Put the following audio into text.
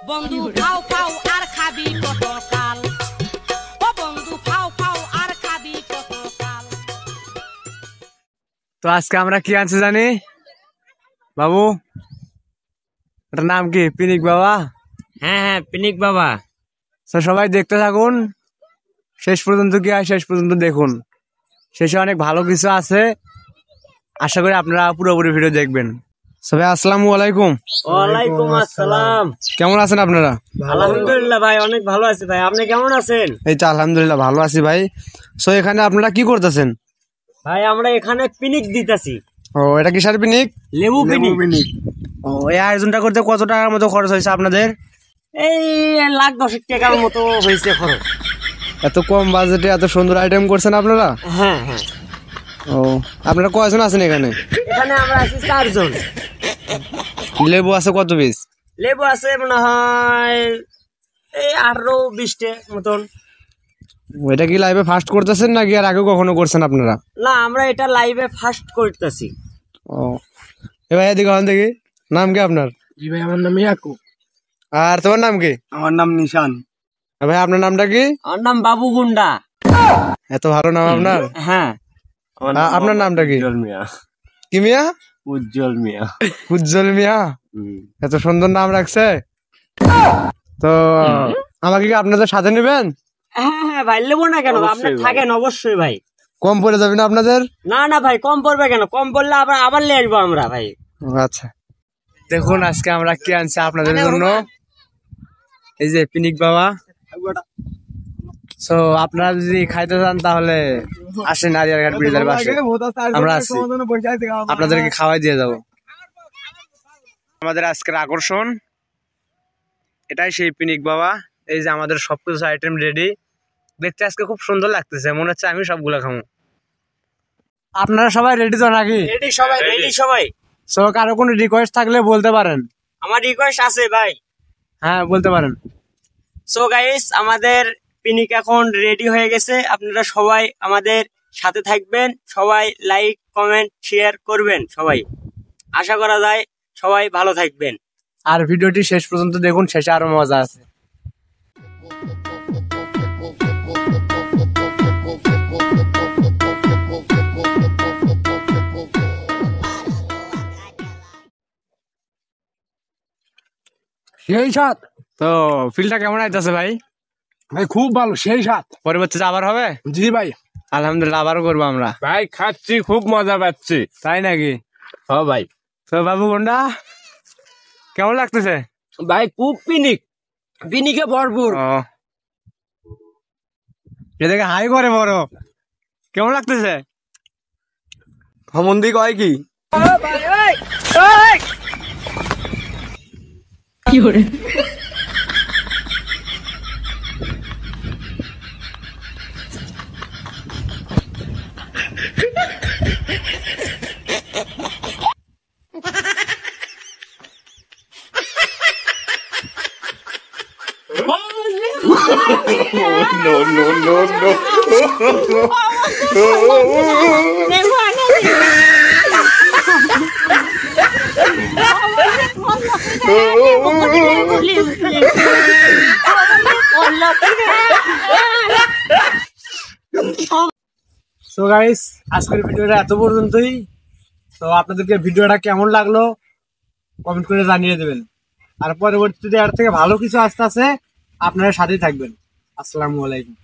বন্ধু খাও খাও আর খাবি কতকাল, ও বন্ধু খাও খাও আর খাবি কতকাল। তো আজকে আমরা কি আনছি জানি বাবু, এটার নাম কি? পিনিক বাবা। হ্যাঁ হ্যাঁ, পিনিক বাবা। তো সবাই দেখতে থাকুন, শেষ পর্যন্ত কি হয় শেষ পর্যন্ত দেখুন, শেষে অনেক ভালো কিছু আছে। আশা করি আপনারা পুরোপুরি ভিডিও দেখবেন। সবাই আসসালামু আলাইকুম। ওয়ালাইকুম আসসালাম। কেমন আছেন আপনারা? আলহামদুলিল্লাহ ভাই, অনেক ভালো আছি ভাই। আপনি কেমন আছেন? এই তো আলহামদুলিল্লাহ ভালো আছি ভাই। সো এখানে আপনারা কি করতেছেন? ভাই আমরা এখানে পিনিক দিতেছি। ও, এটা কিসের পিনিক? লেবু পিনিক। ও, এই আয়োজনটা করতে কত টাকার মতো খরচ হয়েছে আপনাদের? এই 1,10,000 টাকার মতো হয়েছে খরচ। এত কম বাজেটে এত সুন্দর আইটেম করছেন আপনারা? হ্যাঁ হ্যাঁ। ও, আপনারা কয়জন আছেন এখানে? এখানে আমরা আছি 4 জন। লেবু আছে কত পিস? লেবু আছে মনে হয় এই 18-20 মতন। এটা কি লাইভে ফার্স্ট করতেছেন নাকি আর আগে কখনো করছেন আপনারা? না, আমরা এটা লাইভে ফার্স্ট করতেছি। ও, এ ভাই এদিকে ওখান থেকে, নাম কি আপনার? জি ভাই, আমার নাম ইয়াকুব। আর তোমার নাম কি? আমার নাম নিশান। ভাই আপনার নামটা কি? আমার নাম বাবু গুন্ডা। এত ভালো নাম আপনার। হ্যাঁ। আপনার নামটা কি? উজ্জ্বল মিয়া। কি মিয়া? উজ্জ্বল মিয়া। উজ্জ্বল মিয়া। এত সুন্দর নাম রাখছে। তো আমাকে কি আপনাদের সাথে নেবেন? হ্যাঁ হ্যাঁ ভাই, লেবো না কেন, আপনি থাকেন অবশ্যই ভাই। কম পড়ে যাবে না আপনাদের? না না ভাই, কম পড়বে কেন? কম পড়লে আবার নিয়ে আসবো আমরা ভাই। আচ্ছা, দেখুন আজকে আমরা কি আনছি আপনাদের জন্য। এই যে পিনিক বাবা। সো আপনারা যদি খাইতে চান তাহলে আসেন আরিয়ারঘাট ব্রিজের পাশে, আমরা আছি, আপনাদেরকে খাওয়াই দিয়ে যাব। আমাদের আজকের আকর্ষণ এটাই, সেই পিনিক বাবা। এই যে আমাদের সবকিছু আইটেম রেডি, দেখতে আজকে খুব সুন্দর লাগতেছে, মনে হচ্ছে আমি সবগুলো খাবো। আপনারা সবাই রেডি তো নাকি? রেডি সবাই, রেডি সবাই। সো কারো কোনো রিকোয়েস্ট থাকলে বলতে পারেন। আমার রিকোয়েস্ট আছে ভাই। হ্যাঁ বলতে পারেন। সো গাইস, আমাদের পিনিক এখন রেডি হয়ে গেছে। আপনারা সবাই আমাদের সাথে থাকবেন, সবাই লাইক কমেন্ট শেয়ার করবেন। সবাই আশা করা যায় সবাই ভালো থাকবেন। আর ভিডিওটি শেষ পর্যন্ত দেখুন, শেষে আরো মজা আছে। সেই সাত তো ফিলটা কেমন আইতাছে ভাই? ভাই, খুব ভালো, সেই সাত। পরবর্তীতে আবার হবে? জি ভাই। আলহামদুলিল্লাহ, আবারও করবো আমরা। ভাই খাচ্ছি, খুব মজা পাচ্ছি। তাই নাকি? হ্যাঁ ভাই। তো বাবু গন্ডা কেমন লাগতেছে? ভাই খুব পিনিক, পিনিকে ভরপুর। এদিকে হাই করে বড়, কেমন লাগতেছে? হমন্দি কয় কি? কি করে? No, no, no, no. So guys, আজকের ভিডিওটা এত পর্যন্তই। তো আপনাদেরকে ভিডিওটা কেমন লাগলো কমেন্ট করে জানিয়ে দেবেন। আর পরবর্তীতে এর থেকে ভালো কিছু আসতে আছে, আপনারা সাথেই থাকবেন। আসসালামু আলাইকুম।